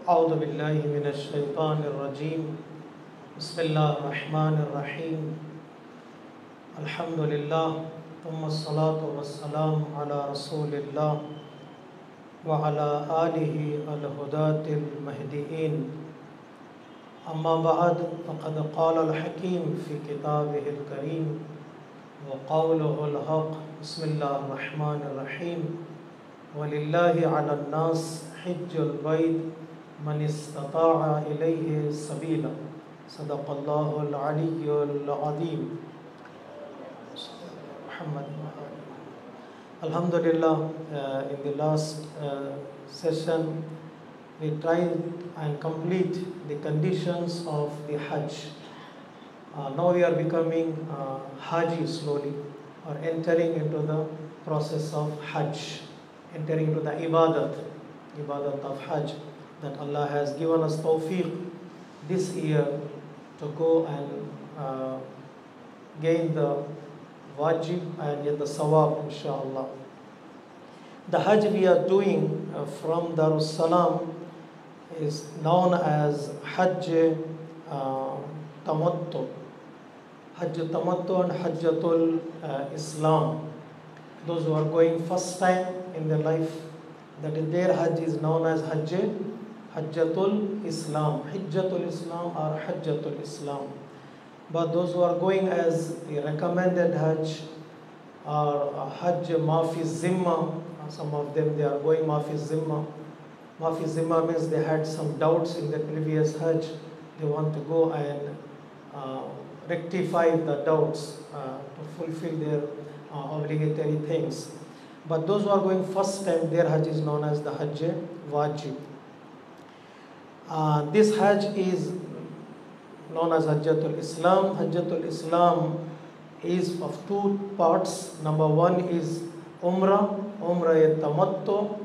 أعوذ بالله من الشيطان الرجيم بسم الله الرحمن الرحيم الحمد لله ثم الصلاة والسلام على رسول الله وعلى آله الهداة المهديين أما بعد فقد قال الحكيم في كتابه الكريم وقوله الحق بسم الله الرحمن الرحيم ولله على الناس حج البيت من استطاع إليه سبيلا صدق الله العلي العظيم محمد Alhamdulillah, in the last session we tried and complete the conditions of the Hajj. Now we are becoming Haji slowly, or entering into the process of Hajj, entering into the ibadat of Hajj, that Allah has given us tawfiq this year to go and gain the wajib and get the sawab, inshallah. The Hajj we are doing from Darussalam is known as Hajj Tamattu. Hajj Tamattu and Hajjatul Islam. Those who are going first time in their life, that is their Hajj is known as Hajjatul Islam. Hajjatul Islam or Hajjatul Islam. But those who are going as the recommended Hajj or Hajj Mafi Zimma, some of them they are going Mafi Zimma. Mafi Zimma means they had some doubts in the previous Hajj. They want to go and rectify the doubts to fulfill their obligatory things. But those who are going first time, their Hajj is known as the Hajj Wajib. This Hajj is known as Hajjatul Islam. Hajjatul Islam is of two parts. Number one is Umrah Tamattu,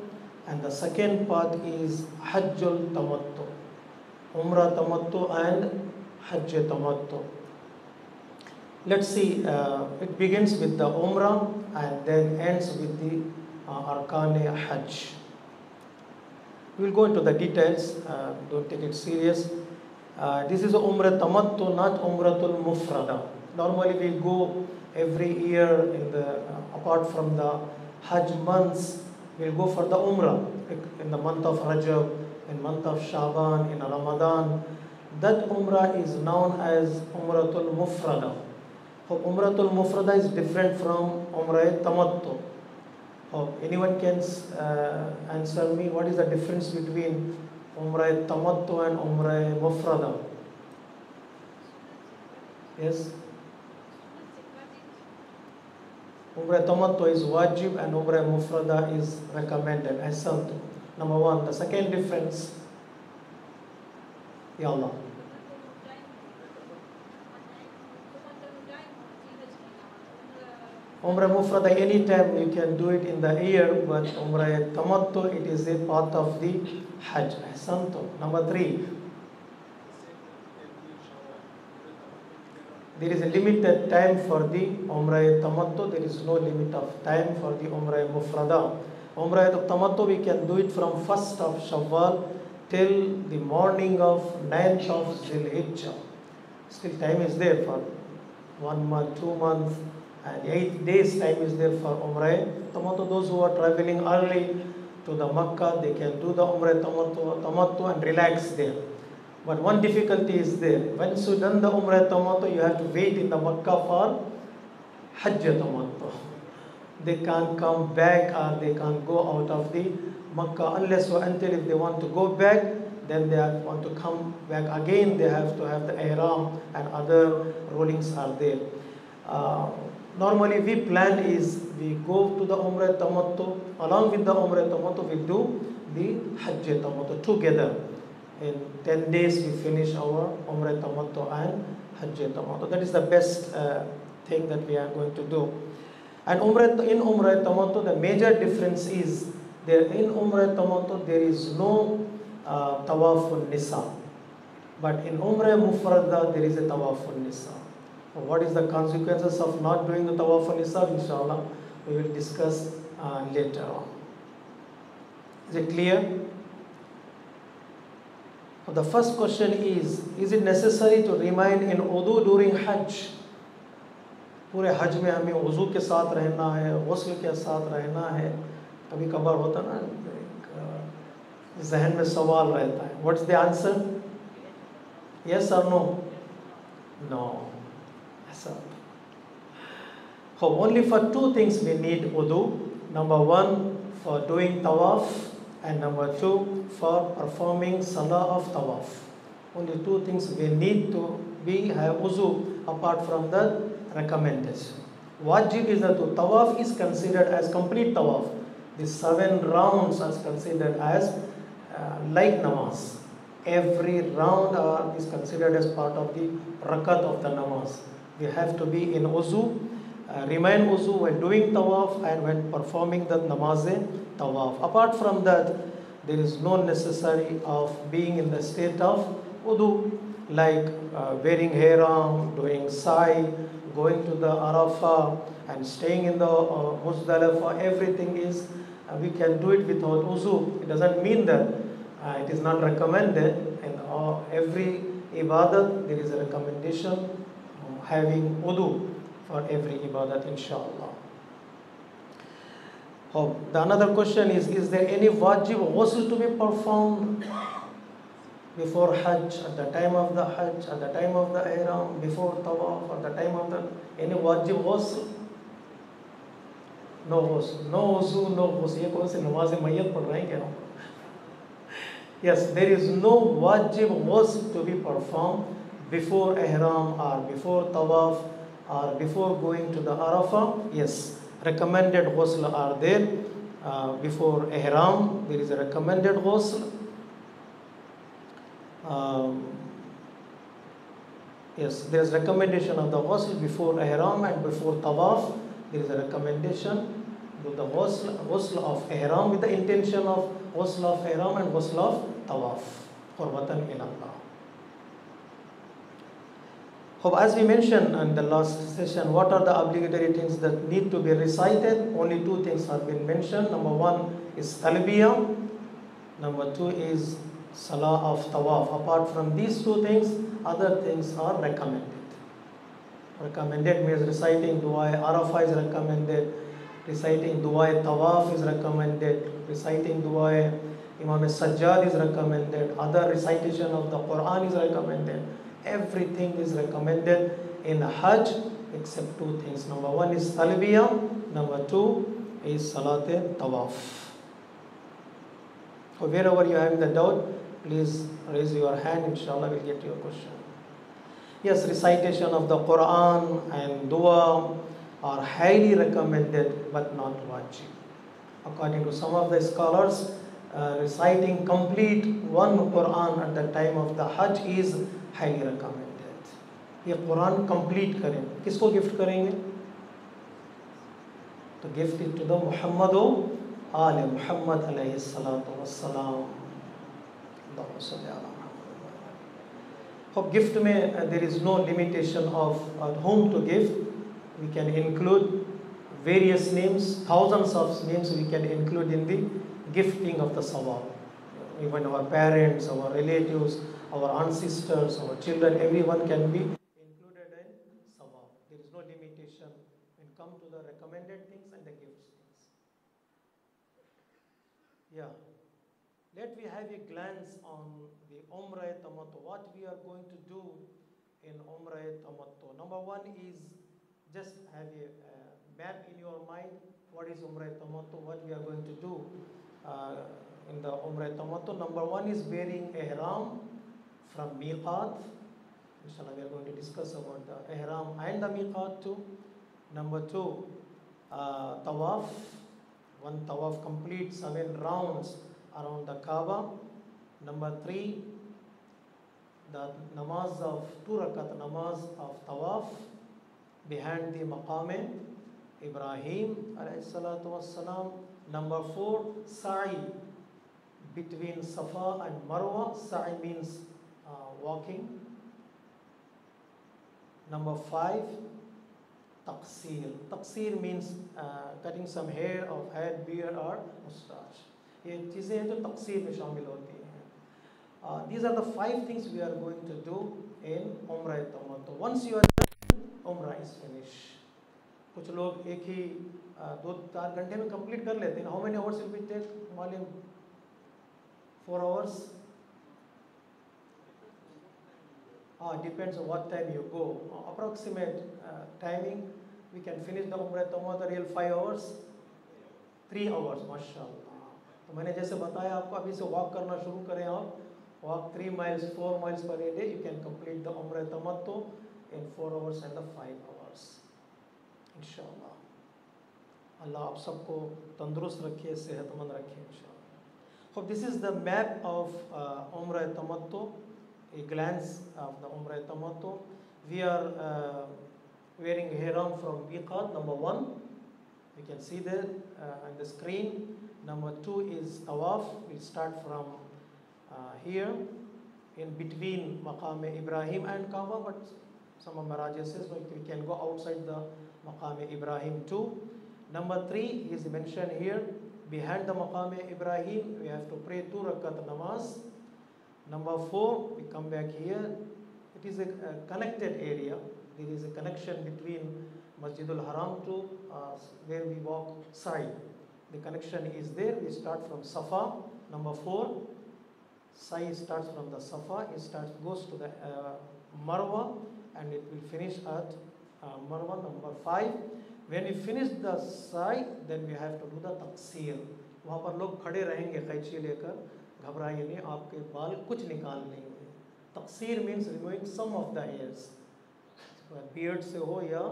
and the second part is Hajjul Tamattu. Umrah Tamattu and Hajj Tamattu. Let's see, it begins with the Umrah and then ends with the Arkan Hajj. We will go into the details, don't take it serious. This is Umrah Tamattu, not Umratul Mufrada. Normally we go every year apart from the Hajj months, we'll go for the Umrah in the month of Rajab, in month of Shaban, in Ramadan. That Umrah is known as Umratul Mufrada. Umratul Mufrada is different from Umrah Tamattu. Anyone can answer me what is the difference between Umrah Tamattu and Umrah Mufrada? Yes? Umrah Tamattu is wajib and Umrah Mufrada is recommended as something. Number one. The second difference, Ya Allah. Umrah Mufrada anytime you can do it in the year, but Umrah Tamattu it is a part of the Hajj. Ahsantu. Number three, there is a limited time for the Umrah Tamattu. There is no limit of time for the Umrah Mufrada. Umrah Tamattu we can do it from 1st of Shawwal till the morning of 9th of Zilhijjah. Still time is there for 1 month, 2 months, and 8 days time is there for Umrah Tamattu. Those who are traveling early to the Makkah, they can do the Umrah Tamattu and relax there. But one difficulty is there. Once you done the Umrah Tamattu, you have to wait in the Makkah for Hajj Tamattu. They can't come back or they can't go out of the Makkah unless or until if they want to go back, then they want to come back again. They have to have the ihram and other rulings are there. Normally we plan is we go to the Umrah Tamattu, along with the Umrah Tamattu we do the Hajj Tamattu together. In 10 days we finish our Umrah Tamattu and Hajj Tamattu. That is the best thing that we are going to do. And in Umrah Tamattu the major difference is there in Umrah Tamattu there is no Tawafun Nisa. But in Umrah Mufrada there is a Tawafun Nisa. What is the consequences of not doing the Tawafun Nisa? Inshallah we will discuss later on. Is it clear? The first question is it necessary to remain in wudu during Hajj? पूरे हज में हमें वज़ू के साथ रहना है, गुस्ल के साथ रहना है? कभी कभार होता ना, जहन में सवाल रहता है. What's the answer? Yes or no? No. Yes sir. So only for two things we need wudu. Number one, for doing tawaf, and number two, for performing salah of tawaf. Only two things we need to have wudu apart from the recommendation. Wajib is that tawaf is considered as complete tawaf. The 7 rounds are considered as like namaz. Every round is considered as part of the rakat of the namaz. We have to be in wuzu, remain wuzu while doing tawaf and when performing the namaz tawaf. Apart from that, there is no necessity of being in the state of wudu, like wearing ihram, doing sa'i, going to the Arafah and staying in the Muzdalifah. Everything is, we can do it without wuzu. It doesn't mean that it is not recommended. In every ibadat there is a recommendation having wudu for every ibadat, inshallah. The another question is there any wajib ghusl to be performed before Hajj, at the time of the Hajj, at the time of the ihram, before tawaf, at the time of the any wajib ghusl? No ghusl, no wuzu, no ghusl. ये कौन सी नमाज मय्यत पढ़ रहे हैं क्या? Yes, there is no wajib ghusl to be performed before ihram or before tawaf or before going to the Arafah. Yes, recommended ghusl are there. Before ihram, there is a recommended ghusl. Yes, there is recommendation of the ghusl before ihram and before tawaf. There is a recommendation to the ghusl of ihram with the intention of ghusl of ihram and ghusl of tawaf. Qurbatan ila Allah. As we mentioned in the last session, what are the obligatory things that need to be recited? Only two things have been mentioned. Number one is talbiyah. Number two is salah of tawaf. Apart from these two things, other things are recommended. Recommended means reciting dua Arafah is recommended, reciting dua tawaf is recommended, reciting dua Imam Sajjad is recommended, other recitation of the Quran is recommended. Everything is recommended in Hajj except two things. Number one is talbiyah, number two is salat tawaf. Wherever you have the doubt, please raise your hand, inshallah we'll get your question. Yes, recitation of the Quran and dua are highly recommended but not wajib. According to some of the scholars, reciting complete one Quran at the time of the Hajj is highly recommended. ये Quran complete करें, किसको gift करेंगे? To gift it to the Muhammadu Ali Muhammad alayhi salatu wassalam. Allahumma salli ala Muhammad. Gift में there is no limitation of whom to give. We can include various names, thousands of names we can include in the gifting of the sawab. Even our parents, our relatives, our ancestors, our children, everyone can be included in sawab. There is no limitation when it comes to the recommended things and the gifts things. Yeah. Let me have a glance on the Umrah Tamattu. What we are going to do in Umrah Tamattu. Number one is just have a map in your mind. What is Umrah Tamattu? What we are going to do in the Umrah Tamattu. Number one is wearing ihram from miqat. Inshallah, we are going to discuss about the ihram and the miqat too. Number two, tawaf. One tawaf complete 7 rounds around the Kaaba. Number three, the namaz of 2 rakat namaz of tawaf behind the maqam Ibrahim alayhi salatu wassalam. Number 4, sa'i between Safa and Marwa. Sa'i means walking. Number 5, taqsir. Taqsir means cutting some hair of head, beard or mustache. ये चीज़ें हैं जो तक़सीर में शामिल होती हैं. These are the 5 things we are going to do in Umrah Tamattu. Once you are done, Umrah is finished. कुछ लोग एक ही 2-4 घंटे में कंप्लीट कर लेते हैं. How many hours will it take? मालूम 4 hours? Depends on what time you go. Approximate timing, we can finish the Umrah Tamattu real 5 hours, 3 hours, माशाल्लाह. तो मैंने जैसे बताया आपको, अभी से वॉक करना शुरू करें आप. Walk 3 miles, 4 miles per day. You can complete the Umrah Tamattu in 4 hours and 5 hours. इंशाअल्लाह. अल्लाह आप सबको तंदुरुस्त रखे, सेहतमंद रखे इंशाअल्लाह. So this is the map of Umrah Tamattu, a glance of the Umrah Tamattu. We are wearing ihram from miqat, number 1. You can see there on the screen. Number 2 is tawaf. We'll start from here in between Maqam Ibrahim and Kaaba, but some of Maharaja says we can go outside the Maqam Ibrahim too. Number 3 is mentioned here, behind the Maqam Ibrahim we have to pray 2 rakat namaz. Number 4, we come back here. It is a connected area. There is a connection between Masjidul Haram to where we walk side. The connection is there. We start from Safa. Number 4, Sa'i starts from the Safa, it goes to the Marwa, and it will finish at Marwa. Number 5, when we finish the Sa'i, then we have to do the Taqsir. वहाँ पर लोग खड़े रहेंगे कैंची लेकर, घबराइए नहीं, आपके बाल कुछ निकाल लेंगे. Taqsir means removing some of the hairs, beard से हो या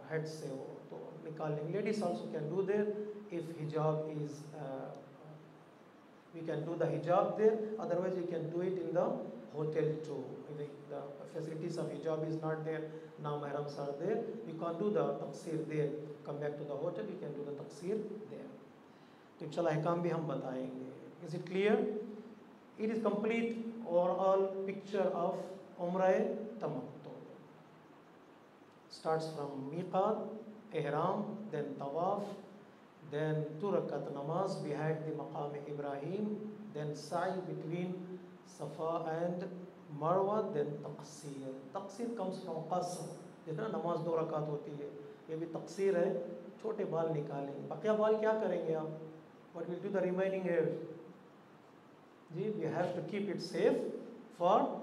head से हो तो निकाल लेंगे. Ladies also can do there if hijab is we can do the hijab there, otherwise we can do it in the hotel too. If the facilities of hijab is not there, now mahrams are there, we can't do the taqsir there. Come back to the hotel, we can do the taqsir there. तो इंशाल्लाह अहकाम भी हम बताएंगे. Is it clear? It is complete overall picture of Umrah Tamattu. Starts from miqat, ihram, then tawaf, then 2 rakat namaz behind the Maqam Ibrahim, then sa'i between Safa and Marwa, then taqsir. Taqsir comes from qasr. जितना नमाज 2 रकात होती है, ये भी तक़सीर है. छोटे बाल निकालेंगे. बकिया बाल क्या करेंगे आप? What will do the remaining hair? Ji, we have to keep it safe for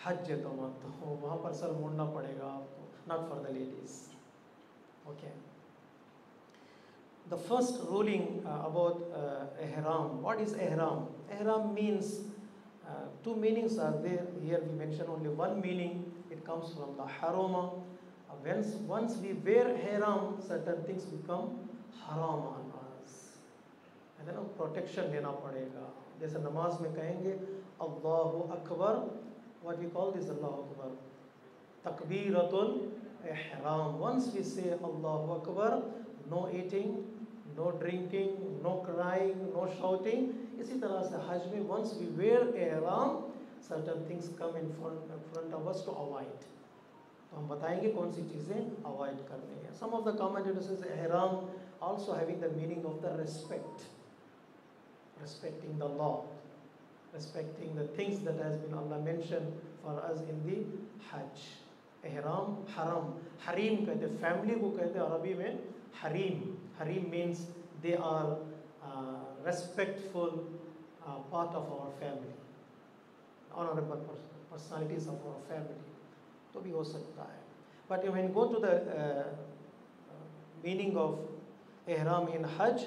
हज तमत्तु. वहाँ पर सर मोड़ना पड़ेगा आपको, not for the ladies. Okay. The first ruling about ihram. What is ihram? Ihram means 2 meanings are there. Here we mention only one meaning. It comes from the harama. Once we wear ihram, certain things become haram on us. And then protection लेना पड़ेगा. जैसे नमाज में कहेंगे Allahu Akbar. What we call this Allahu Akbar? Takbiratul ihram. Once we say Allahu Akbar, no eating, no drinking, no crying, no shouting. इसी तरह से हज में once we wear ihram, certain things come in front of us to avoid. तो हम बताएंगे कौन सी चीज़ें avoid करनी है. Some of the commentators say ihram also having the meaning of the respect, respecting the law, respecting the things that has been Allah mentioned for us in the hajj. ihram, haram, harim कहते, family को कहते अरबी में harim. Harim means they are respectful part of our family, honorable personalities of our family. तो भी हो सकता है. But when you go to the meaning of ihram in hajj,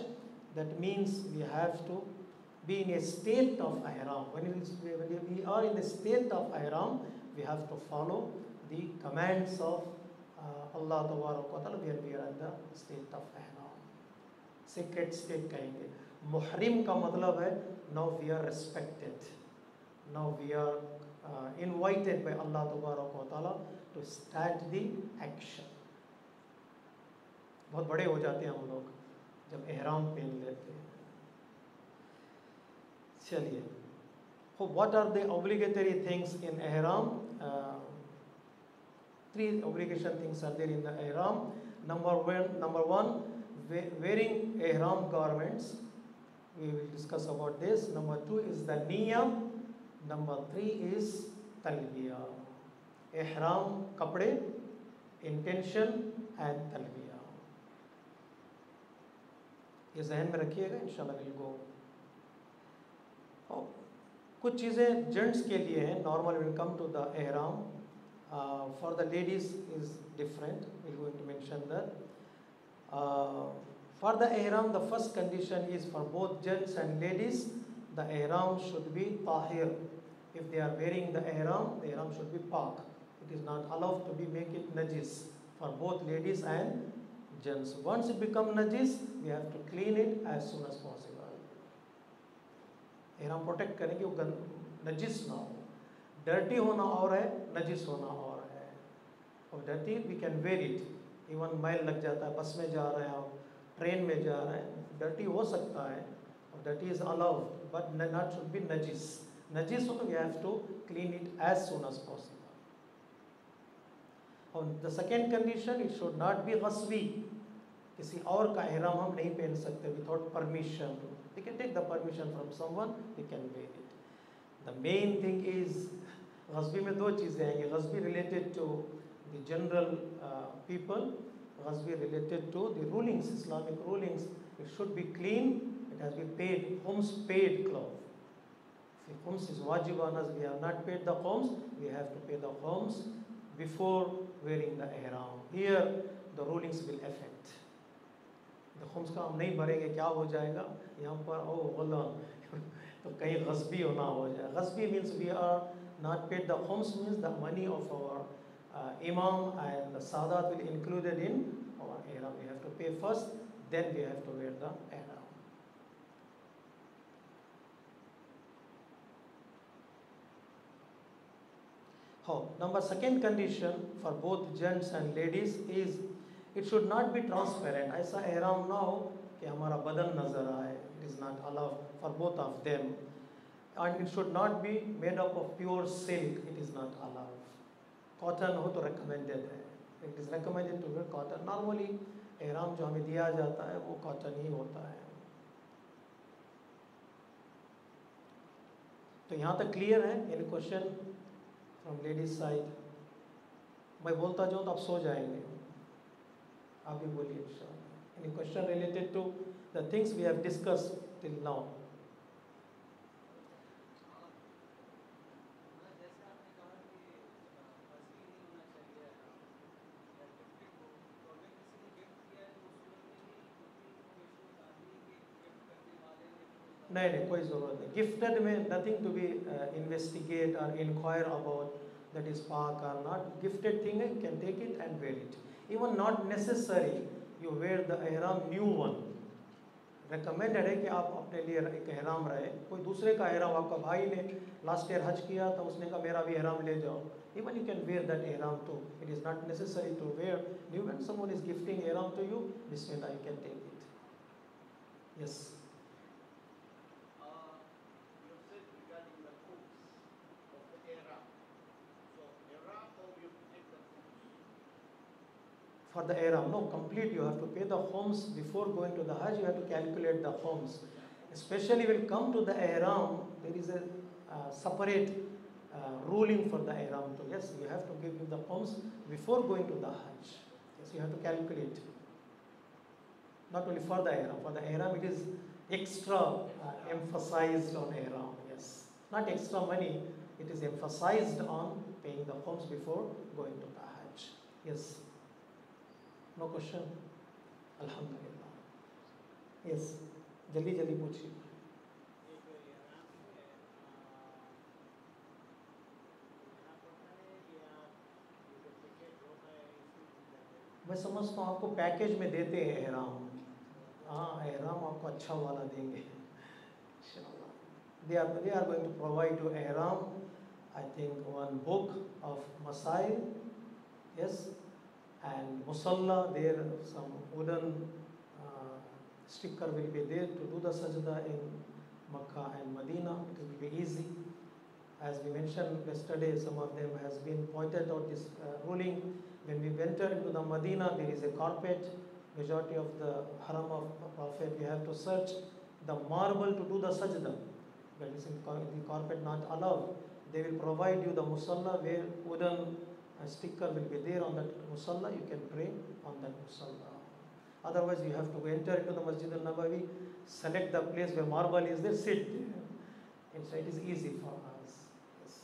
that means we have to be in a state of ihram. When we are in the state of ihram, we have to follow the commands of Allah Ta'ala when we are in the state of ihram. Sacred state कहेंगे. मुहरिम का मतलब है now we are respected, now we are invited by Allah Ta'ala to start the action. बहुत बड़े हो जाते हैं हम लोग जब ihram पहन लेते हैं. चलिए, so what are the obligatory things in ihram? 3 obligation things are there in the ihram. Number one, wearing ihram garments. We will discuss about this. Number 2 is the niyyah. Number 3 is talbiya. Ihram, kapde, intention and talbiya. ये जहन में रखिएगा, इंशाल्लाह will go. और कुछ चीज़ें gents के लिए हैं. Normal will come to the ihram. For the ladies is different. We're going to mention that. For the ihram, the first condition is for both gents and ladies, the ihram should be tahir. If they are wearing the ihram should be pak. It is not allowed to be make it najis for both ladies and gents. Once it become najis, we have to clean it as soon as possible. ihram protect करें कि वो najis ना हो. Dirty होना और है, najis होना और है. और dirty we can wear it. Even मैल लग जाता है, बस में जा रहे हैं आप, ट्रेन में जा रहे हैं, dirty हो सकता है. और dirty is allowed, but not should be najis. Najis हो तो we have to clean it as soon as possible. और the second condition, it should not be ghasbi. किसी और का ihram हम नहीं पहन सकते without permission. We can take the permission from someone, we can wear it. The main thing is, ghasbi में दो चीज़ें आएंगी. ghasbi related to the general people, ghasbi related to the rulings, Islamic rulings. It should be clean, it has been paid, khums paid cloth. If khums is wajib on us, we have not paid the khums, we have to pay the khums before wearing the ihram. Here the rulings will affect. The khums का हम नहीं भरेंगे, क्या हो जाएगा यहाँ पर? ओ गलत, तो कहीं ghasbi होना हो जाए. Ghasbi means we are not paid the khums, means the money of our imam and the sadat will included in our ihram. We have to pay first, then we have to wear the ihram. Number second condition for both gents and ladies is it should not be transparent. ऐसा ihram ना हो कि हमारा बदन नजर आए. It is not allowed for both of them. And it should not be made up of pure silk. It is not allowed. Cotton हो तो recommended है. It is recommended to wear cotton. Normally ihram जो हमें दिया जाता है वो cotton ही होता है. तो यहाँ तक clear है? Any question from ladies side? मैं बोलता जाऊँ तो आप सो जाएंगे. आप भी बोलिए इंशाअल्लाह. Any question related to the things we have discussed till now? नहीं, कोई ज़रूरत नहीं. गिफ्टेड में नथिंग टू बी इन्वेस्टिगेट और इंक्वायर अबाउट that is पाक or not. Gifted thing, you can take it and wear it. Even not necessary you wear the ihram new one. Recommended है कि आप अपने लिए एक ihram रहे. कोई दूसरे का ihram, आपका भाई ने लास्ट ईयर हज किया तो उसने कहा मेरा भी ihram ले जाओ. Even you can wear that ihram too. It is not necessary to wear new. When someone is gifting ihram to you, bismillah, you can take it. Yes. For the ihram, no, complete you have to pay the khums before going to the hajj. You have to calculate the khums. Especially when come to the ihram, there is a separate ruling for the ihram too. Yes, you have to give the khums before going to the hajj. Yes, you have to calculate. Not only for the ihram. For the ihram, it is extra emphasized on ihram. Yes, not extra money. It is emphasized on paying the khums before going to the hajj. Yes. No question? Alhamdulillah. Yes. जल्दी जल्दी पूछिए. मैं समझता हूँ आपको package में देते हैं ihram. हाँ, ihram आपको अच्छा वाला देंगे. इंशाल्लाह. They are going to provide you ihram. I think one book of masail. Yes. And musalla, there some wooden sticker will be there to do the sajda in Makkah and Medina. It will be easy. As we mentioned yesterday, some of them has been pointed out this ruling. When we enter into the Medina, there is a carpet. Majority of the haram of Prophet, we have to search the marble to do the sajda. that is in the carpet not allowed. They will provide you the musalla where wooden sticker will be there on that musalla. You can pray on that musalla. Otherwise, you have to enter into the Masjid al-Nabawi, select the place where marble is there, sit there. And so it is easy for us. Yes.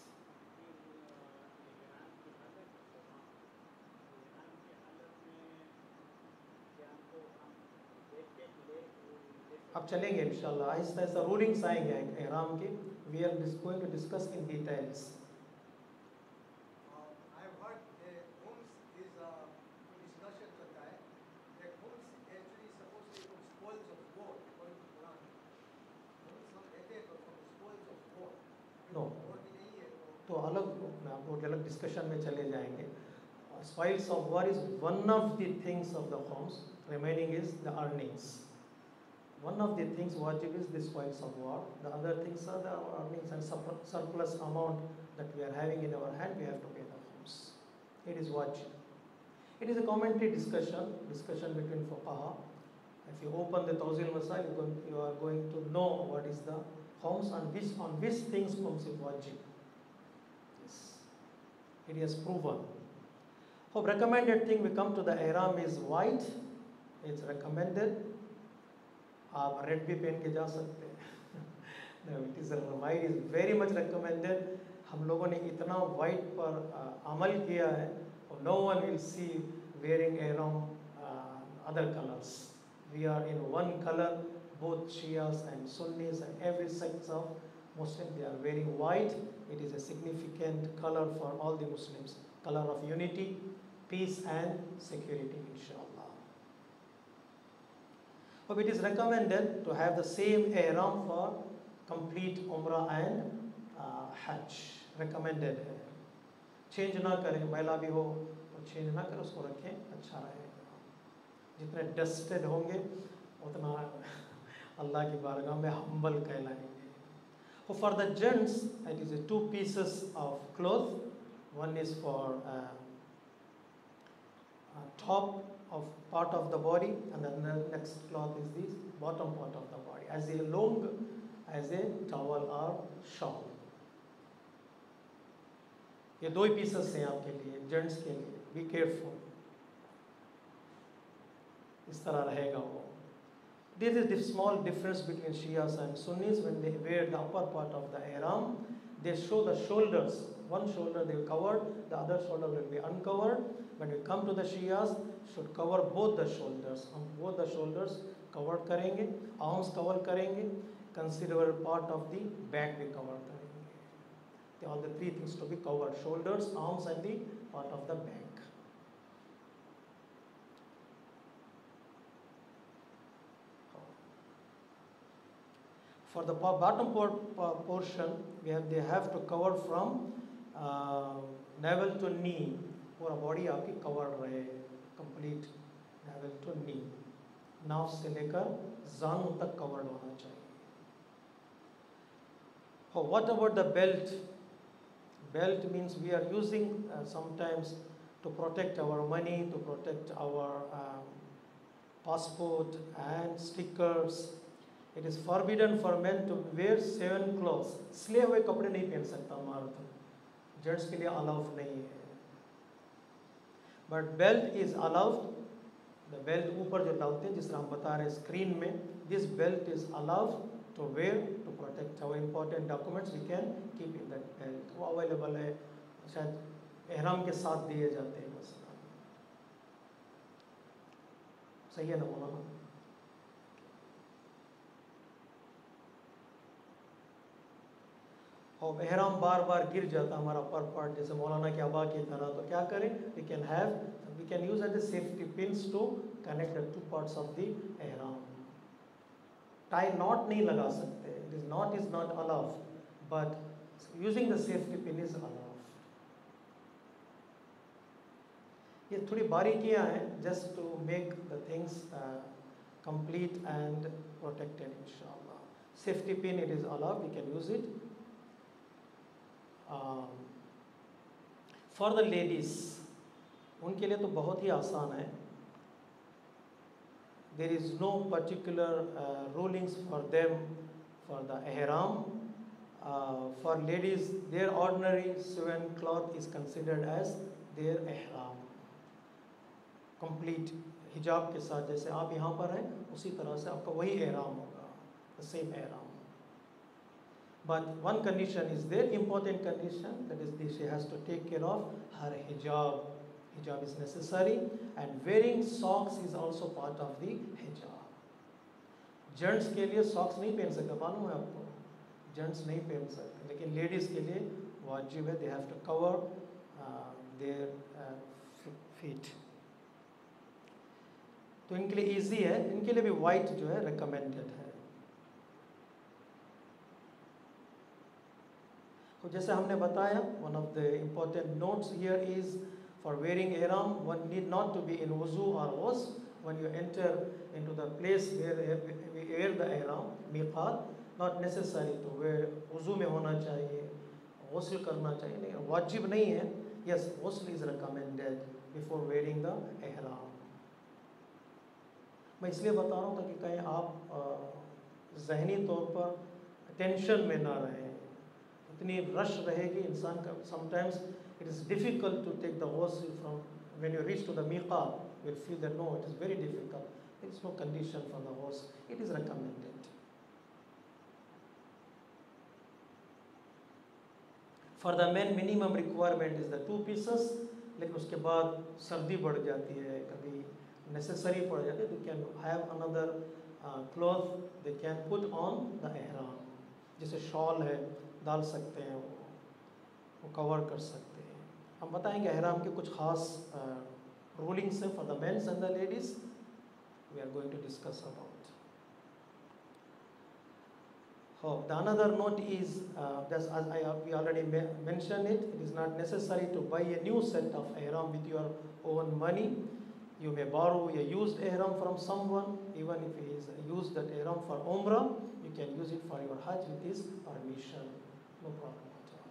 अब चलेंगे इंशाल्लाह Aahista Aahista rulings आएंगे ihram के. We are going to discuss in details. I have heard khums is a discussion चलता है that khums actually supposed to be from spoils of war according to Quran. khums हम लेते हैं from spoils of war. No. war भी नहीं है तो अलग मैं आपको अलग डिस्कशन में चले जाएंगे. Spoils of war is one of the things of the khums. Remaining is the earnings. One of the things wajib is the spoils of war. The other things are the earnings and surplus amount that we are having in our hand. We have to pay the khums. It is wajib. It is a commentary discussion between fuqaha. If you open the Tawzil Masail, you are going to know what is the khums and on which things khums is wajib. Yes, it is proven. For recommended thing, we come to the ihram is white. It's recommended. आप red भी पहन के जा सकते हैं. It is white is very much recommended. हम लोगों ने इतना वाइट पर अमल किया है और no one will see wearing ihram other colours. We are in one colour, both Shias and Sunnis and every sect of Muslims, they are wearing white. It is a significant color for all the Muslims, color of unity, peace and security, inshallah. But it is recommended to have the same ihram for complete Umrah and Hajj. Recommended है. Change ना करें, मैला भी हो तो change ना करें, उसको रखें, अच्छा रहेगा. जितने dusted होंगे उतना अल्लाह की बारगाह में humble कहलाएंगे. For the gents, it is 2 pieces of cloth. One is for top of part of the body, and then the next cloth is the bottom part of the body, as long as a towel or shawl. ये 2 pieces हैं आपके लिए, gents के लिए. Be careful. इस तरह रहेगा वो. This is the small difference between Shias and Sunnis. When they wear the upper part of the ihram, they show the shoulders. One shoulder they covered, the other shoulder will be uncovered. When we come to the Shias, should cover both the shoulders. हम both the shoulders covered करेंगे, arms cover करेंगे, considerable part of the back भी cover करेंगे. All the 3 things to be covered: shoulders, arms, and the part of the back. For the bottom portion, they have to cover from navel to knee. पूरा body आपकी cover रहे, complete level two नी. नाव से लेकर जान तक covered होना चाहिए. What about the belt? Belt means we are using sometimes to protect our money, to protect our passport and stickers. It is forbidden for men to wear 7 clothes. सिले हुए कपड़े नहीं पहन सकता मर्द. जेंट्स के लिए अलाउ नहीं है. But belt is allowed. The belt ऊपर जो डालते हैं, जिस तरह हम बता रहे हैं स्क्रीन में, this belt is allowed to wear to protect our important documents. We can keep in that belt. वो अवेलेबल है, शायद एहराम के साथ दिए जाते हैं. बस सही है ना मौलाना? और एहराम बार बार गिर जाता हमारा पर पार्ट, जैसे मौलाना के अबा की तरह, तो क्या करें? We can use as a safety pins to connect the 2 parts of the एहराम. टाई नॉट नहीं लगा सकते. It is not allowed, but using the safety pin is allowed. ये थोड़ी बारीकियां हैं, just to make the things complete and protected इंशाअल्लाह. Safety pin, it is allowed, we can use it. For the ladies, उनके लिए तो बहुत ही आसान है. There is no particular rulings for them for the एहराम. For ladies, their ordinary sewn cloth is considered as their ihram. Complete hijab के साथ जैसे आप यहाँ पर हैं उसी तरह से आपका वही ihram होगा, the same ihram. But one condition is there, important condition, that is she has to take care of her hijab. Hijab is necessary, and wearing socks is also part of the hijab. Gents के लिए socks नहीं पहन सकते, मालूम है आपको, gents नहीं पहन सकते, लेकिन लेडीज़ के लिए वाजिब है, they have to cover their feet. तो इनके लिए इजी है, इनके लिए भी वाइट जो है रिकमेंडेड है. तो जैसे हमने बताया, one of the important notes here is for wearing ihram, one need not to be in wuzu or ghusl when you enter into the place where we wear the ihram, miqat. Not necessary to wear, wuzu में होना चाहिए, ghusl करना चाहिए, नहीं, वाजिब नहीं है. Yes, ghusl is recommended before wearing the ihram. मैं इसलिए बता रहा हूँ ताकि कहीं आप ज़हनी तौर पर टेंशन में ना रहें. इतनी रश रहेगी इंसान का, sometimes it is difficult to take the ghusl from when you reach to the miqat. You will feel that no, it is very difficult. There is no condition for the ghusl. It is recommended. For the men, minimum requirement is the 2 pieces. लेकिन उसके बाद सर्दी बढ़ जाती है, कभी necessary पड़ जाती है, they can have another cloth they can put on the ihram. जैसे शॉल है डाल सकते हैं, वो कवर कर सकते हैं. हम बताएंगे ihram के कुछ खास rulings हैं for the men and the ladies. We are going to discuss about. The another note is, just as we already mentioned it, it is not necessary to buy a new set of ihram with your own money. You may borrow a used ihram from someone, even if he is used that ihram for umrah, you can use it for your hajj with his permission, no problem at all.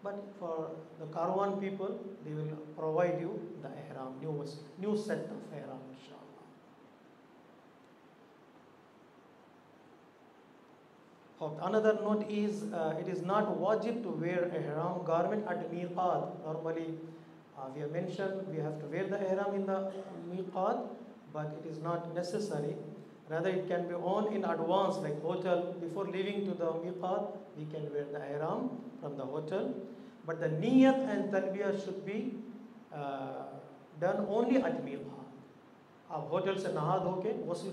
But for the Karwan people, they will provide you the ihram, new set of ihram, inshallah. Another note is, it is not wajib to wear ihram garment at miqat. Normally, we have mentioned we have to wear the ihram in the miqat, but it is not necessary. Rather, it can be worn in advance, like hotel. Before leaving to the miqat, we can wear the ihram from the hotel. But the niyat and talbiyah should be done only at miqat. आप hotel से नहा धो के गस्ल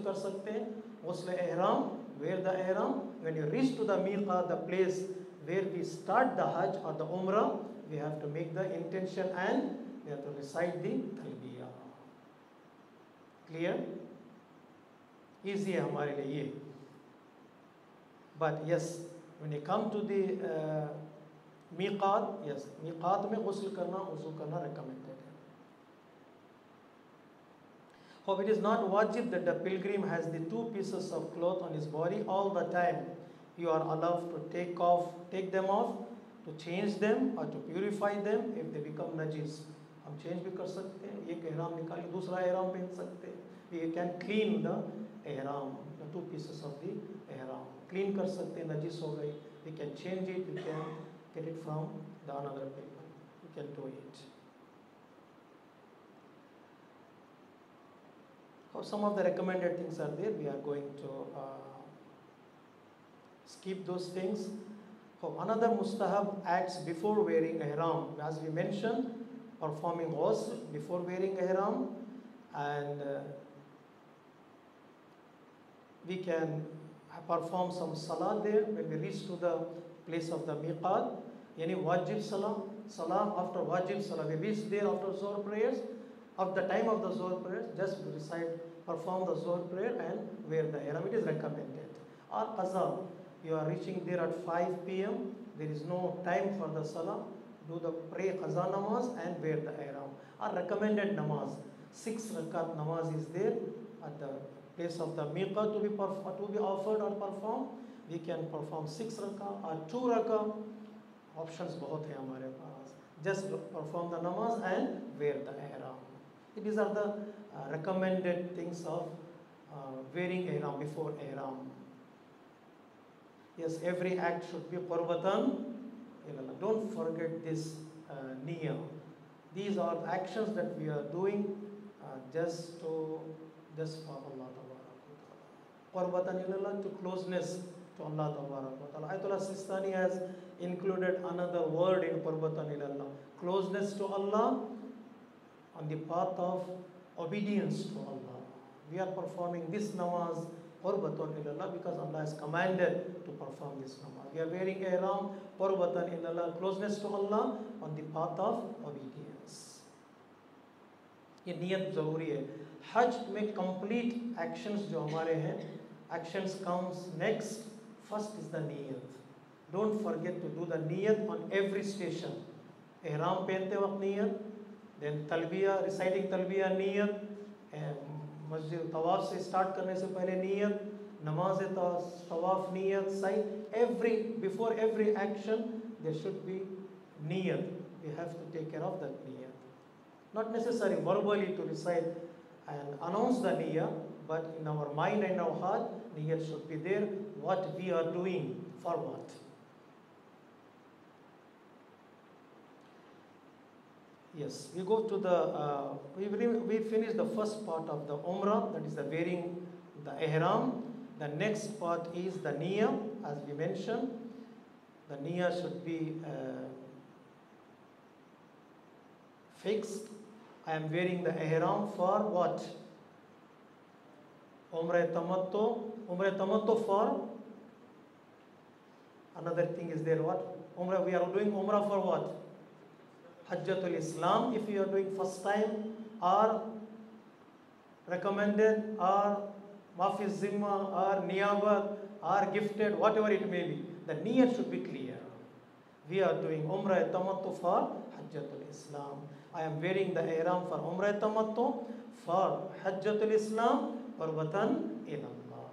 कर सकते हैं, गस्ल ihram, wear the ihram. When you reach to the miqat, the place where we start the hajj or the umrah, we have to make the intention and we have to recite the talbiyah. Clear? Easy है हमारे लिए ये. But yes, when you come to the miqat, yes, miqat में गस्ल करना, वज़ू करना recommended है. Hope it is not wajib that the pilgrim has the 2 pieces of cloth on his body all the time. You are allowed to take them off, to change them or to purify them if they become najis. हम change भी कर सकते हैं, एक ihram निकाल के दूसरा ihram पहन सकते हैं. We can clean the ihram, the 2 pieces of the ihram. Clean कर सकते हैं, najis हो गई. We can change it, we can get it from the another people. We can do it. Some of the recommended things are there. We are going to skip those things. Another mustahab acts before wearing ihram. As we mentioned, performing ghusl before wearing ihram, and we can perform some salah there when we reach to the place of the miqat. Yani wajib salah after wajib salah. We reach there after Zohar prayers. Of the time of the Zohar prayers, just recite, perform the Zohar prayer and wear the ihram. It is recommended. Or qaza, you are reaching there at 5 p.m. There is no time for the salah. Do the pray qaza namaz and wear the ihram. Or recommended namaz. 6 rakat namaz is there at the place of the miqat to be offered or performed. We can perform 6 rakat or 2 rakat. Options बहुत हैं हमारे पास. Just perform the namaz and wear the ihram. These are the recommended things of wearing ihram before ihram. Yes, every act should be qurbatan ilallah. Don't forget this niyyah. These are the actions that we are doing just for Allah Ta'ala. Qurbatan ilallah, to closeness to Allah Ta'ala. Ayatollah Sistani has included another word in qurbatan ilallah. Closeness to Allah on the path of obedience to Allah. We are performing this namaz qurbatan ilallah because Allah has commanded to perform this namaz. We are wearing ihram qurbatan ilallah, closeness to Allah on the path of obedience. ये नियत ज़रूरी है. हज में complete actions जो हमारे हैं, actions comes next. First is the niyat. Don't forget to do the niyat on every station. ihram पहनते वक्त niyat, then talbiya, reciting talbiya niyat, मस्जिद तवाफ से स्टार्ट करने से पहले नियत, नमाज तवाफ नियत, सही. Before every action there should be niyat. We have to take care of that niyat. Not necessary verbally to recite and announce the niyyah, but in our mind and our heart, niyyah should be there. What we are doing, for what? Yes, we go to the, we finish the first part of the Umrah, that is the wearing the ihram. The next part is the niyyah, as we mentioned. The niyyah should be fixed. I am wearing the ihram for what? Umrah tamattu. Umrah tamattu for? Another thing is there, what? Umrah, we are doing Umrah for what? Hajjatul Islam, if you are doing first time, or recommended, or mafi zimma, or niyabat, or gifted, whatever it may be. The niyyah should be clear. We are doing Umrah tamattu for Hajjatul Islam. I am wearing the ihram for Umrah tamattu for Hajjatul Islam or Watan ilallah.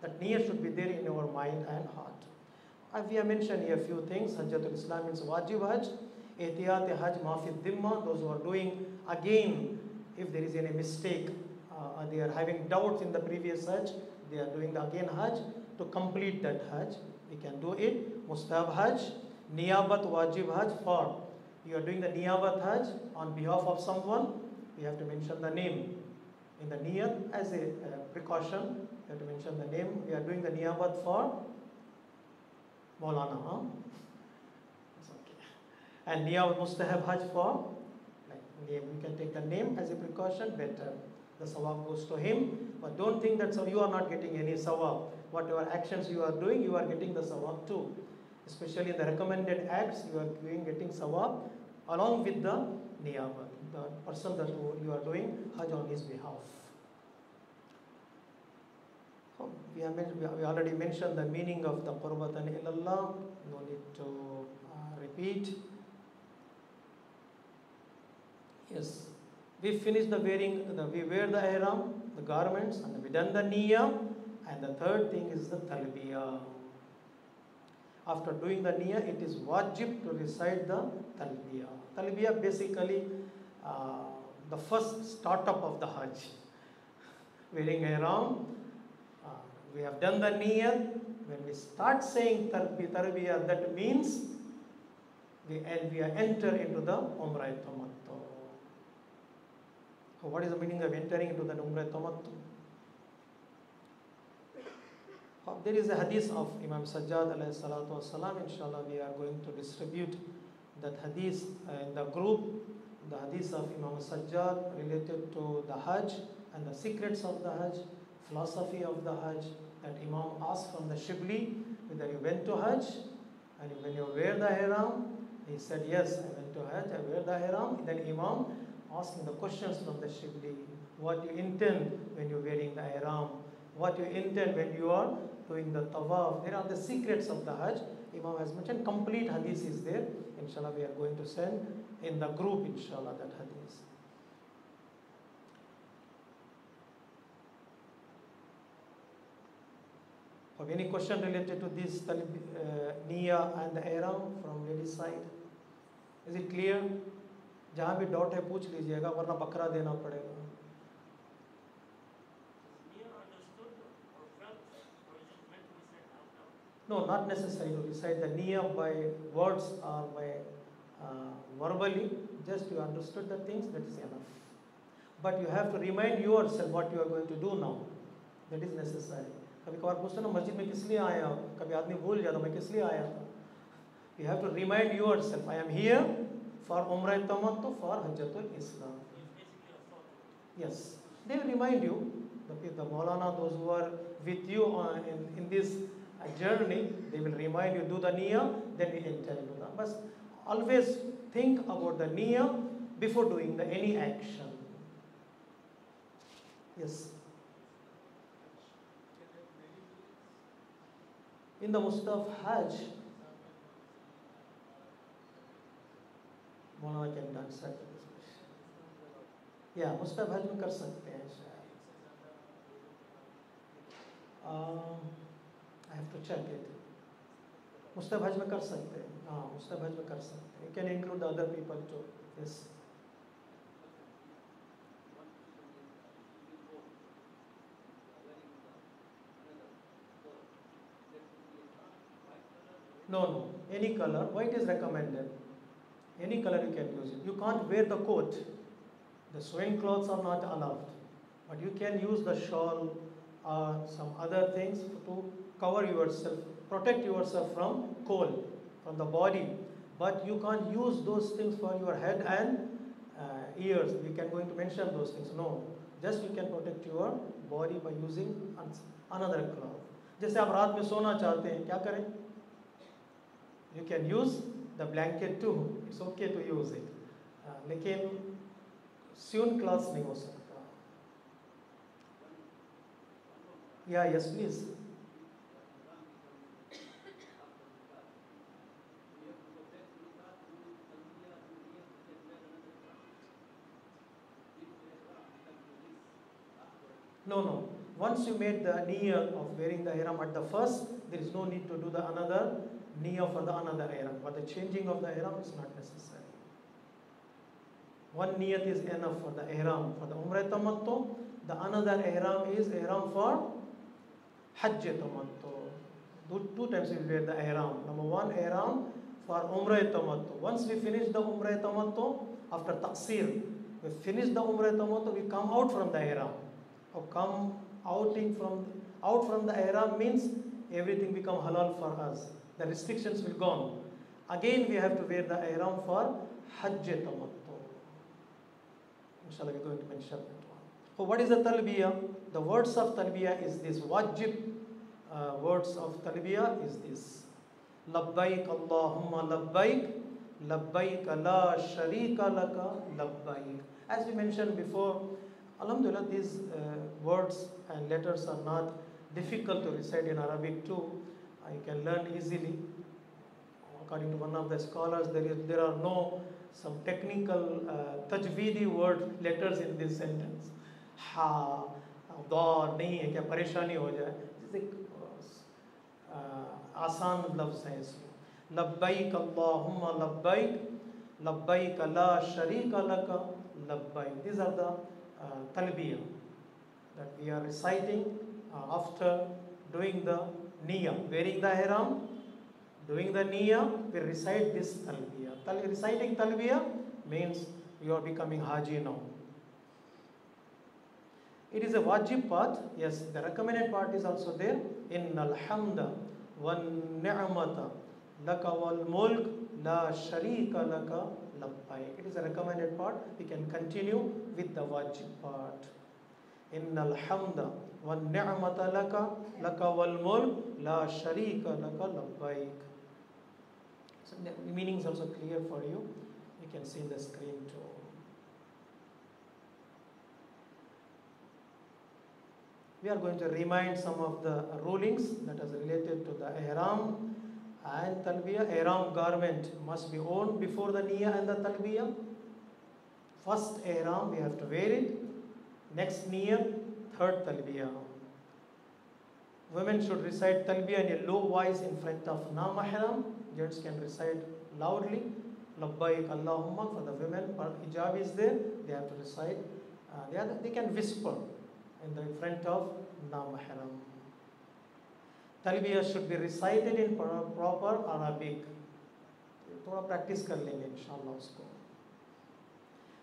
That niyyah should be there in our mind and heart. We have mentioned here a few things. Hajjatul Islam means wajib hajj, ihtiyat hajj, mafi dhimma, those who are doing again, if there is any mistake, they are having doubts in the previous hajj, they are doing the again hajj, to complete that hajj, we can do it. Mustahab hajj, niyabat wajib hajj for, you are doing the niyabat hajj on behalf of someone, we have to mention the name. In the niyat, as a precaution, you have to mention the name. We are doing the niyabat for Maulana, huh? It's okay. And niyat mustahab hajj for, like name, we can take the name as a precaution, better. The sawab goes to him, but don't think that so you are not getting any sawab. Whatever actions you are doing, you are getting the sawab too. Especially in the recommended acts, you are getting sawab along with the niyabat, the person that you are doing hajj on his behalf. So we already mentioned the meaning of the qurbatan ilallah, no need to repeat. Yes, we finished the wearing, we wear the ihram, the garments, and we done the niyyah, and the third thing is the talbiyah. After doing the niyyah, it is wajib to recite the talbiyah. Talbiyah basically the first startup of the hajj. Wearing ihram, we have done the niyyah. When we start saying talbiyah, that means we enter into the Umrah tamattu. So what is the meaning of entering into the Umrah tamattu? There is a hadith of Imam Sajjad alayhi salatu wasalam. Inshallah, we are going to distribute that hadith in the group. The hadith of Imam Sajjad related to the Hajj and the secrets of the Hajj, philosophy of the Hajj. That Imam asked from the Shibli whether you went to Hajj, and when you wear the ihram, he said, yes, I went to Hajj, I wear the ihram. Then Imam asking the questions from the Shibli, what you intend when you're wearing the ihram, what you intend when you are doing the tawaf. There are the secrets of the Hajj. Imam has mentioned, complete hadith is there. Inshallah, we are going to send in the group, inshallah, that hadith. Any question related to this niyyah and the ihram from ladies side? Is it clear? जहाँ भी doubt है पूछ लीजिएगा, वरना बकरा देना पड़ेगा. No, not necessary to recite the niyyah by words or by verbally. Just you understood the things, that is enough. But you have to remind yourself what you are going to do now. That is necessary. कभी कभार पूछते ना मस्जिद में किस लिए आया हो, कभी आदमी भूल जाता मैं किस लिए आया था. You have to remind yourself, I am here for Umrah Tamattu, for Hajjatul Islam. Yes, they will remind you. The Maulana, those who are with you in this journey, they will remind you, do the niyyah, then we enter into that. But always think about the niyyah before doing any action. Yes. In the Mustaf Hajj, Maulana can answer this question. Yeah, Mustaf Hajj में कर सकते हैं शायद. I have to check it. Mustaf Hajj में कर सकते हैं. हाँ, Mustaf Hajj में कर सकते हैं. You can include the other people too. Yes. No. Any color. White is recommended. Any color you can use it. You can't wear the coat. The sewing clothes are not allowed. But you can use the shawl or some other things to cover yourself, protect yourself from cold, from the body. But you can't use those things for your head and ears. We can going to mention those things. No. Just you can protect your body by using another cloth. जैसे आप रात में सोना चाहते हैं, क्या करें? You can use the blanket too. It's okay to use it. लेकिन sewn cloths नहीं हो सकता. Yeah, yes, please. No. Once you made the niyyah of wearing the ihram at the first, there is no need to do the another niyyah for the another ihram. But the changing of the ihram is not necessary. One niyyat is enough for the ihram, for the Umrah Tamattu. The another ihram is ihram for Hajj Tamattu. Two times we wear the ihram. Number one, ihram for Umrah Tamattu. Once we finish the Umrah Tamattu, after taqsir, we finish the Umrah Tamattu, we come out from the ihram. Or come out from the ihram means everything become halal for us. The restrictions will gone. Again we have to wear the ihram for Hajj Tamattu. Inshallah we're going to mention that one. So what is the talbiyah? The words of talbiyah is this. Wajib words of talbiyah is this. Labbaik Allahumma labbaik. Labbaik la sharika laka labbaik. As we mentioned before, alhamdulillah, these words and letters are not difficult to recite in Arabic too. You can learn easily. According to one of the scholars, there are no some technical tajweedi word letters in this sentence. Ha, dor नहीं है क्या परेशानी हो जाए. आसान लफ्ज़ है इसमें. लब्बाइक अल्लाहुम्मा लब्बाइक, लब्बाइक ला शरीका लका Labbaik. These are the talbiyah that we are reciting after doing the niyyah, wearing the ihram, doing the niyyah, we recite this talbiyah. Reciting talbiyah means you are becoming haji now. It is a wajib part. Yes, the recommended part is also there. Innal hamda wan ni'mata laka wal mulk la sharika laka labbaik. It is a recommended part. We can continue with the wajib part. Innal hamda wan ni'mata laka wal mulk la sharika laka labbaik. So the meaning is also clear for you. You can see the screen too. We are going to remind some of the rulings that is related to the ihram and talbiyah. Ihram garment must be worn before the niyyah and the talbiyah. First ihram we have to wear it. Next niyyah, third talbiyah. Women should recite talbiyah in a low voice in front of na-mahram. Gents can recite loudly. Labbaik Allahumma. For the women, hijab is there. They have to recite. They can whisper in the front of na-mahram. Talbiya should be recited in proper Arabic. थोड़ा practice कर लेंगे इंशाल्लाह उसको.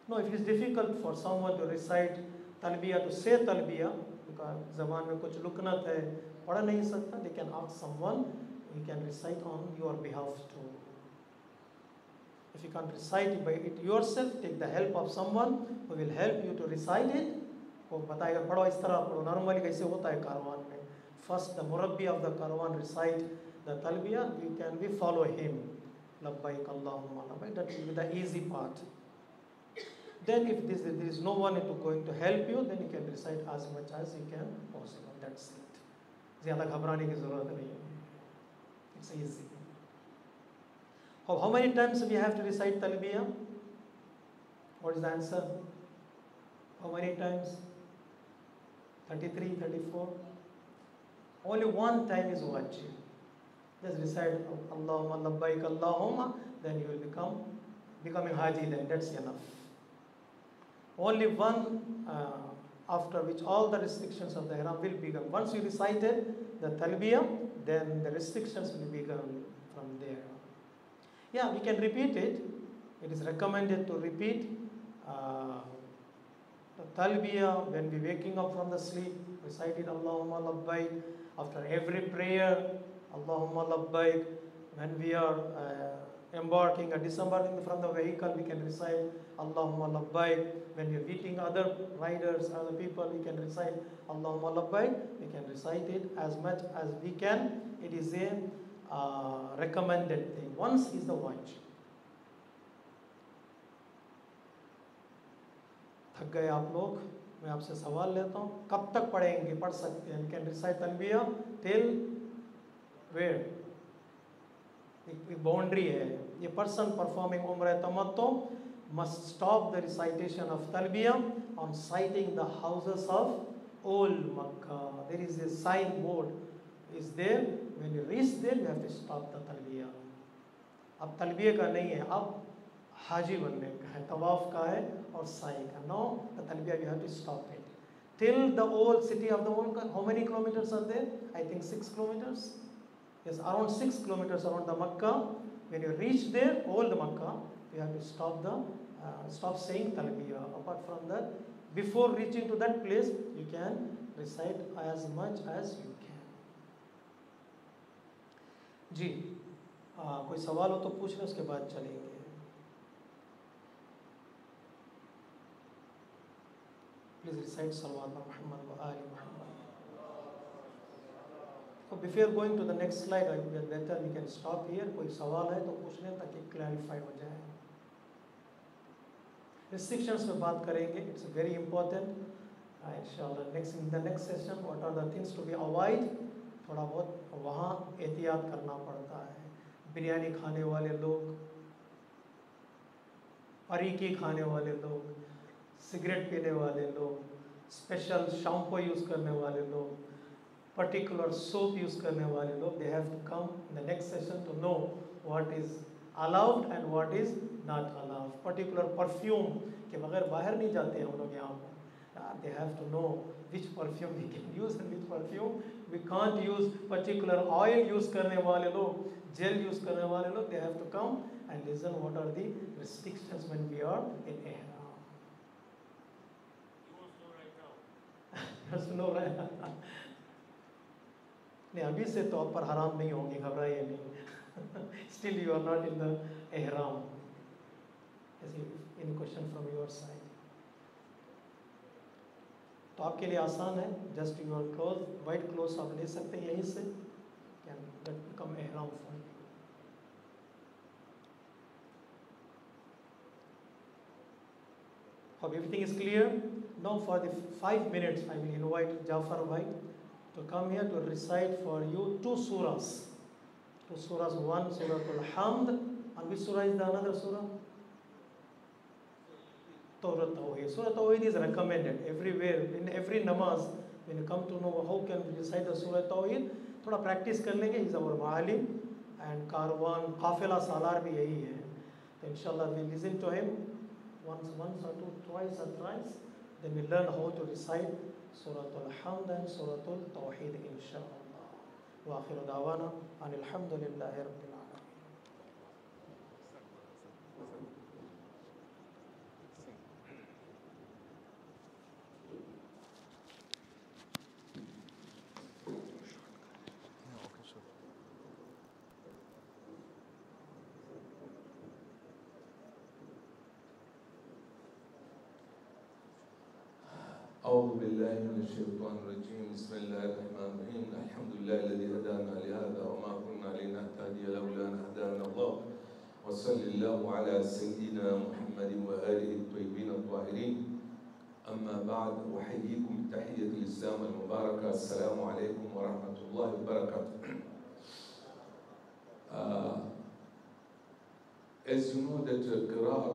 No, if it is difficult for someone to recite talbiya, to say talbiya, because ज़बान में कुछ लुकनत है, पढ़ नहीं सकता, they can ask someone, he can recite on your behalf too. If you can't recite by it yourself, take the help of someone who will help you to recite it. वो बताएगा पढ़ो इस तरह पढ़ो. Normally कैसे होता है कारवान में? First the murabbi of the Karwan recite the talbiya, we follow him. Labbaik Allahumma labbaik. That will be the easy part. Then if there is no one going to help you, then you can recite as much as you can possible. That's it. ज़्यादा घबराने की ज़रूरत नहीं है. It's easy. How many times we have to recite talbiya? What is the answer? How many times? 33, 34? Only one time is wajib. Just recite Allahumma labbaik Allahumma, then you will becoming haji then. That's enough. Only one after which all the restrictions of the ihram will begin. Once you recited the talbiya, then the restrictions will begin from there. Yeah, we can repeat it. It is recommended to repeat the talbiya when we waking up from the sleep. Recite it Allahumma labbaik. After every prayer, Allahumma labbaik. When we are embarking or disembarking from the vehicle, we can recite Allahumma labbaik. When we are meeting other riders, other people, we can recite Allahumma labbaik. We can recite it as much as we can. It is a recommended thing. Once is the wajib. थक गए आप लोग, मैं आपसे सवाल लेता हूँ, कब तक पढ़ेंगे? पढ़ सकते हैं. We can recite talbiya till where? एक बाउंड्री है. ये पर्सन परफॉर्मिंग उम्र तमत्तो must stop the recitation of talbiya on sighting the houses of old Makkah. There is a signboard is there. When you reach there, you have to stop the talbiya. अब talbiya का नहीं है, अब हाजी बनने का है, तवाफ का है और साई का. No, the talbiya you have to stop it till the old city of the old. How many kilometers are there? I think 6 kilometers. Yes, around 6 kilometers around the Makkah. When you reach there, old Makkah, you have to stop saying talbiya. Apart from that, before reaching to that place, you can recite as much as you can. जी, कोई सवाल हो तो पूछ लें, उसके बाद चलेंगे. Please recite Salawat Muhammad wa Ali Muhammad. So before going to the next slide, I think better we can stop here. कोई सवाल है तो पूछ लें ताकि clarify हो जाए. Restrictions में बात करेंगे. It's very important. Inshallah, in the next session, what are the things to be avoid? थोड़ा बहुत वहाँ एहतियात करना पड़ता है. बिरयानी खाने वाले लोग, अरीकी खाने वाले लोग, सिगरेट पीने वाले लोग, स्पेशल शैम्पू यूज़ करने वाले लोग, particular soap यूज़ करने वाले लोग, they have to come in the next session to know what is allowed and what is not allowed. Particular perfume के बगैर बाहर नहीं जाते हम लोग यहाँ पर. They have to know which perfume we can use and which perfume we can't use. Particular oil use करने वाले लोग, gel use करने वाले लोग, they have to come and listen what are the restrictions when we are in ihram. You won't know right now. सुनो रहे नहीं, अभी से तो आप पर हराम नहीं होंगे, घबराइए नहीं. Still you are not in the ihram. Any question from your side? तो आपके लिए आसान है. Just your cloth, white clothes आप ले सकते हैं यहीं से. Can that become ihram for you. Hope everything is clear. Now for the 5 minutes, I will invite Jafar Bhai to come here to recite for you 2 surahs. 2 surahs, one Surah Al-Hamd, and which surah is the another surah? Surah Tawheed. Surah Tawheed is recommended everywhere, in every namaz. When you come to know how can we recite the Surah Tawheed, थोड़ा practice कर लेंगे. He is our Ma'alim and Karwan, Qafila Salar भी यही है. तो inshallah we listen to him once or twice or thrice. Then we learn how to recite Surah Al-Hamd and Surah Al-Tawheed inshallah. وآخر دعوانا أن الحمد لله رب العالمين. أعوذ بالله من الشيطان الرجيم. بسم الله الرحمن الرحيم. الحمد لله الذي هدانا لهذا وما كنا لنهتدي لولا أن هدانا الله. وصل الله على سيدنا محمد وآله الطيبين الطاهرين. أما بعد، أحييكم بتحية الإسلام المباركة. السلام عليكم ورحمة الله وبركاته. As you know that قراءة